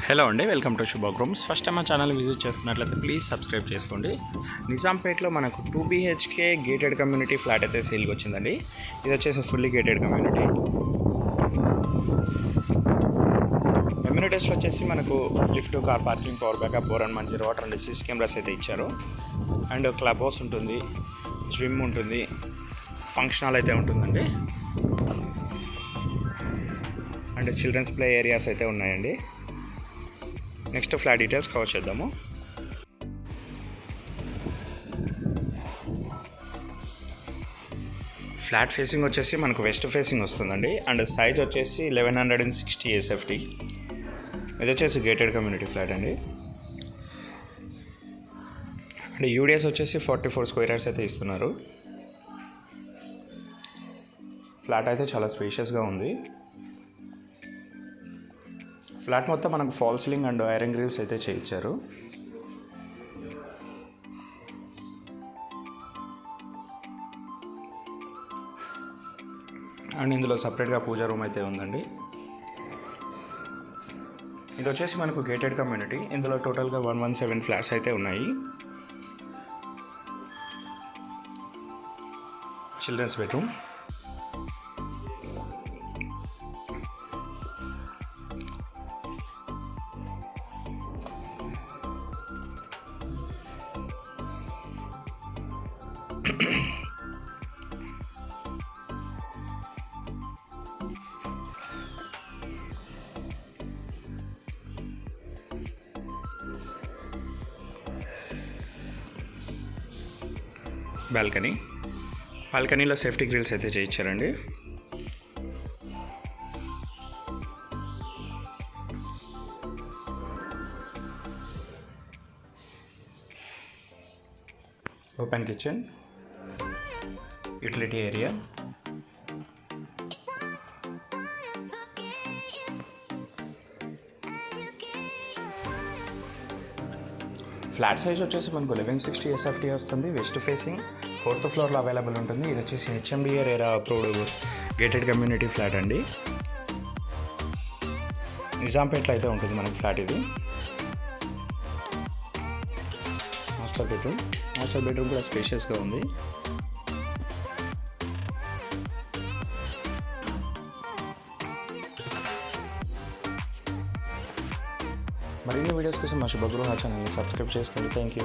Hello అండి, welcome to Shubhag rooms. First time మా channel visit చేస్తున్నట్లయితే ప్లీజ్ సబ్స్క్రైబ్ చేసుకోండి. నిజాంపేట్లో మనకు 2 BHK గేటెడ్ కమ్యూనిటీ ఫ్లాట్ అయితే సేల్కి వచ్చిందండి. ఇది వచ్చేసి ఫుల్లీ గేటెడ్ కమ్యూనిటీ. అమ్యూనిటీస్లో వచ్చేసి మనకు lift, car parking, power backup, bore and మంచి వాటర్ అండ్ సిసి కెమెరాస్ అయితే ఇచ్చారు. అండ్ క్లబ్ హౌస్ ఉంటుంది, జిమ్ ఉంటుంది, ఫంక్షన్ హాల్ అయితే ఉంటుందండి. అండ్ చిల్డ్రన్స్ ప్లే ఏరియాస్ అయితే ఉన్నాయండి. నెక్స్ట్ ఫ్లాట్ డీటెయిల్స్ కవర్ చేద్దాము. ఫ్లాట్ ఫేసింగ్ వచ్చేసి మనకు వెస్ట్ ఫేసింగ్ వస్తుందండి. అండ్ సైజ్ వచ్చేసి 1160 SFT. ఇది వచ్చేసి గేటెడ్ కమ్యూనిటీ ఫ్లాట్ అండి. అండ్ యూడిఎస్ వచ్చేసి 44 స్క్వేర్ యార్డ్స్ అయితే ఇస్తున్నారు. ఫ్లాట్ అయితే చాలా స్పేషియస్గా ఉంది. ఫ్లాట్ మొత్తం మనకు fall ceiling and iron grills అయితే చేయించారు. అండ్ ఇందులో సపరేట్గా పూజా రూమ్ అయితే ఉందండి. ఇది వచ్చేసి మనకు గేటెడ్ కమ్యూనిటీ. ఇందులో టోటల్గా 117 ఫ్లాట్స్ అయితే ఉన్నాయి. చిల్డ్రన్స్ బెడ్రూమ్, బాల్కనీలో సేఫ్టీ గ్రిల్స్ అయితే చేయించారండి. Open kitchen, utility area, flat size వచ్చేసి మనకు 1160 SFT వస్తుంది. వెస్ట్ ఫేసింగ్, 4th ఫ్లోర్లో అవైలబుల్ ఉంటుంది. ఇది వచ్చేసి HMDA RERA approved gated community flat అండి. నిజాంపేట్లో అయితే ఉంటుంది మనకు ఫ్లాట్. ఇది మాస్టర్ బెడ్రూమ్ కూడా స్పేషియస్గా ఉంది. మరిన్ని వీడియోస్ కోసం మా శుభగృహ ఛానల్ని సబ్స్క్రైబ్ చేసుకోండి. Thank you.